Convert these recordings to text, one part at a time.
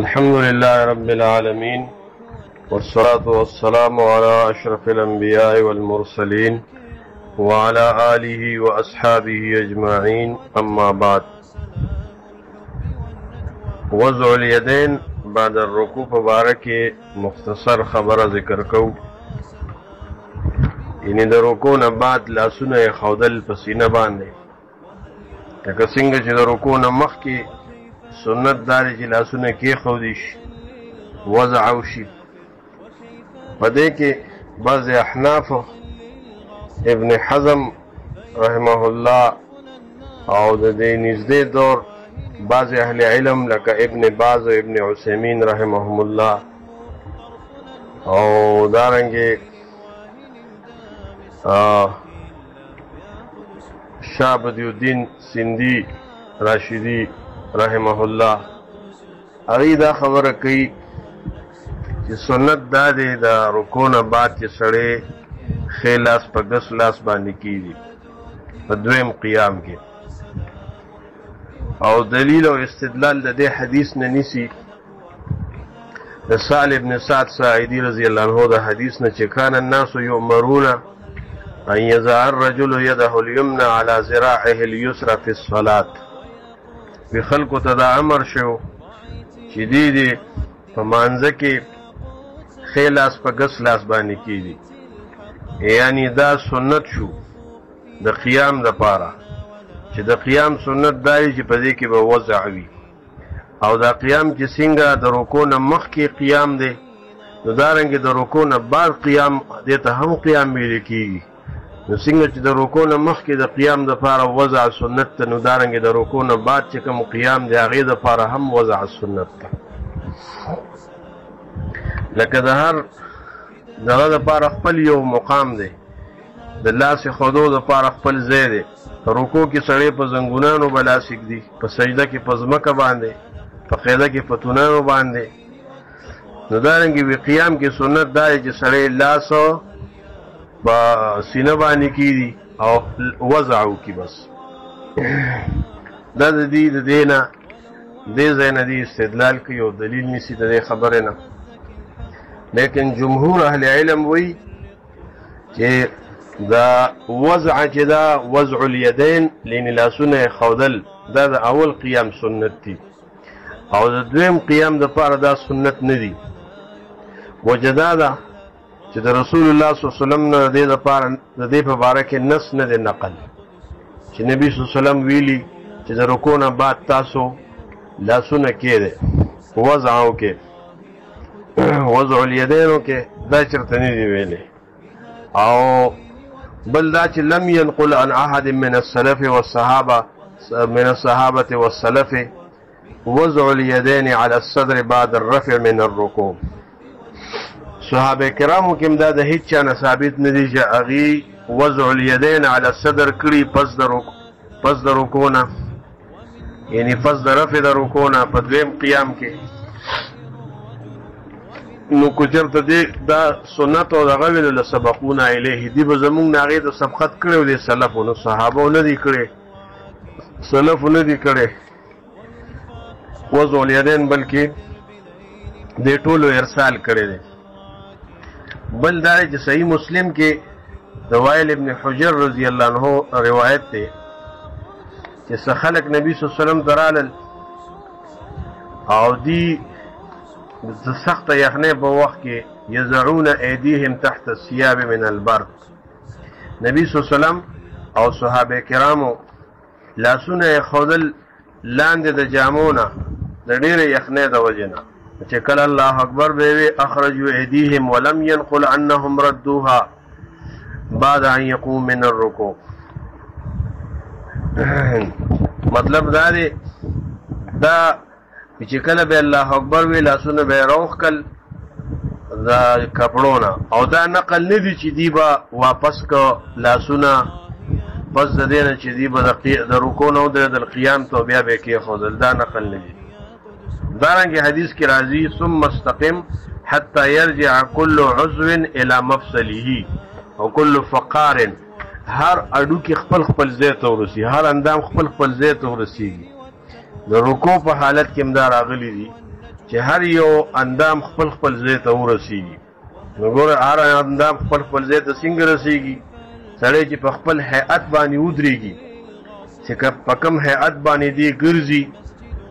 الحمد لله رب العالمين والصلاة والسلام على أشرف الأنبياء والمرسلين وعلى آله وأصحابه أجمعين أما بعد. وضع اليدين بعد الركوع مبارك مختصر خبر ذکر کو، یعنی د رکوع نه بعد لاسونه خودل پسینه باندې، لکه څنګه چې د رکوع نه مخکې سنت داري چې لاسونه کېښودي شي، وضع وشي. په دې کې بعض احناف، ابن حزم رحمه الله او د دې نږدې دور بعض اهل علم لکه ابن باز و ابن عثیمین رحمهم الله او دارنګې شاه بدی الدین سندی راشدی رحمه الله، هغوی دا خبره کوي چې سنت دا دی د رکوع نه بعد چې سړی ښی لاس په ګس لاس باندې کیږي په دویم قیام کې، او دلیل او استدلال د دې حدیث نه نیسي د سهل ابن سعد ساعدي رضی الله عنه د حدیث نه چې کان الناس یؤمرون ان یضع الرجل یده الیمنى علی ذراعه الیسرى فی الصلاة. وی خلکو ته دا امر شو چې دی په مانځه کې ښی لاس په ګس لاس باندې کیږي، یعنی دا سنت شو د قیام دپاره، چې د قیام سنت دا دی چې په دې کې به وضع وي، او دا قیام چې څنګه د رکوع نه مخکې قیام دی، نو دارنګې د رکوع نه بعد قیام دې ته هم قیام ویل کېږي. نو څنګه چې د رکوع نه مخکې د قیام دپاره وضع سنت ته، نو دارنګې د رکوع نه بعد چې کوم قیام دی هغې دپاره هم وضع سنت ته. لکه د هر دغه دپاره خپل یو مقام دی، د لاس ښودو دپاره خپل ځای دی. په رکوع کې سړی په زنګونانو به لاس ږدي، په سجده کې په ځمکه باندې، په قیده کې په تونانو باندې. نو دارنګې وي قیام کې سنت دا دی چې سړی لاس په سینه باندې کیږي او وضع وکړي. بس دا د دې نه دې ځای نه دې استدلال کوي او دلیل نیسي د دې خبرې نه. لیکن جمهور اهل علم وایي چې دا وضع چې دا وضع الیدین لین لاسونه خودل دا د اول قیام سنت دی، او د دویم قیام دپاره دا سنت نه دی. وجه دا ده چې د رسول الله صلی الله علیه وسلم نه د دې په باره کې نص نه دی نقل چې نبي صلی الله علیه وسلم ویلي چې د رکوع نه بعد تاسو لاسونه کېږدئ، وضع وکړئ، وضع الیدینو کې دا چېرته نه دی ویلی. او بل دا چې لم ينقل عن احد من السلف والصحابه والسلف وضع اليدين على الصدر بعد الرفع من الركوع. صحابه کرامو کې دا د هیڅ چا نه ثابت نه دي چې هغوی وضع الیدین علی الصدر کړي پس د رکوع نه، یعنی پس د رفع د رکوع نه په دویم قیام کې. نو که چېرته دا سنت او دغه ویلو لسبقونا الیه، دي به زمونږ نه هغې ته سبقت کړی و دې سلفو، نو صحابو نه دي کړی، سلفو نه دي کړی وضع الیدین، بلکې دې ټولو ارسال کړی دی. بل دا چې صحیح مسلم کې د وائل ابن حجر رضی الله عنه روایت دی چې څه خلک نبي صلی الله علیه وسلم ته رالل او دی د سخته یخنۍ په وخت کې یضعون ایدیهم تحت الثیاب من البرد. نبی صلی الله علیه وسلم او صحابه کرامو لاسونه یې ښودل لاندې د جامو نه د ډېرې یخنۍ د وجې نه، چې کله الله اکبر به وي اخرجوا ایدیهم ولم ينقل انهم ردوها بعد ان يقوم من الركوع. مطلب دا دی دا چې کله به الله اکبر وی لاسونه به راوښکل د کپړو نه، او دا نقل نه دی چې دی به واپس که لاسونه پس د دې نه چې دی به د رکوع نه ودرېدل قیام ته بیا به یې کېښودل، دا نقل نه دی. دارنګه حدیث کې راځي ثم استقم حتى يرجع كل عضو الى مفصله او كل فقار، هر اډو کې خپل ځای ته ورسي، هر اندام خپل ځای ته ورسیږي. د رکوع په حالت کې هم دا راغلي دي چې هر یو اندام خپل خپل ځای ته ورسیږي. نو ګوره هر اندام خپل خپل ځای ته څنګه رسیږي؟ سړی چې په خپل هیئت باندې ودرېږي، چې په کوم هیئت باندې دی ګرځي،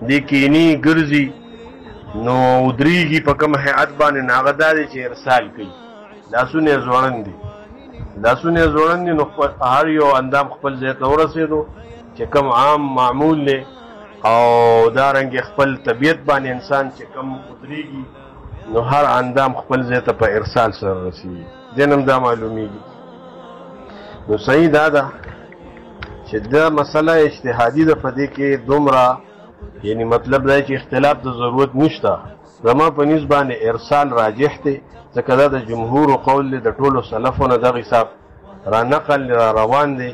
دی کینی ګرځي، نو ودرېږي په کوم هیئت باندې، نو هغه دا دی چې ارسال کوي. لاسونه یې ځوړند دي، لاسونه یې ځوړند دي، نو هر یو اندام خپل ځای ته ورسېدو چې کوم عام معمول دی، او دارنګې خپل طبیعت باندې انسان چې کوم ودرېږي، نو هر اندام خپل ځای ته په ارسال سره رسېږي. دې نه هم دا معلومیږي. نو صحیح دا ده چې دا مسله اجتهادي ده، په دې کې دومره یعنی مطلب دا چې اختلاف د ضرورت نشته. زما په نسبت باندې ارسال راجح دی، ځکه دا د جمهور قول دی، د ټولو سلفو نه دغه حساب را نقل را روان دی،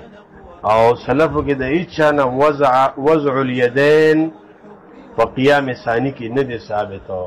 او سلفو کې د هیڅ چا نه وضع الیدین په قیام ثانی کې نه دی ثابته.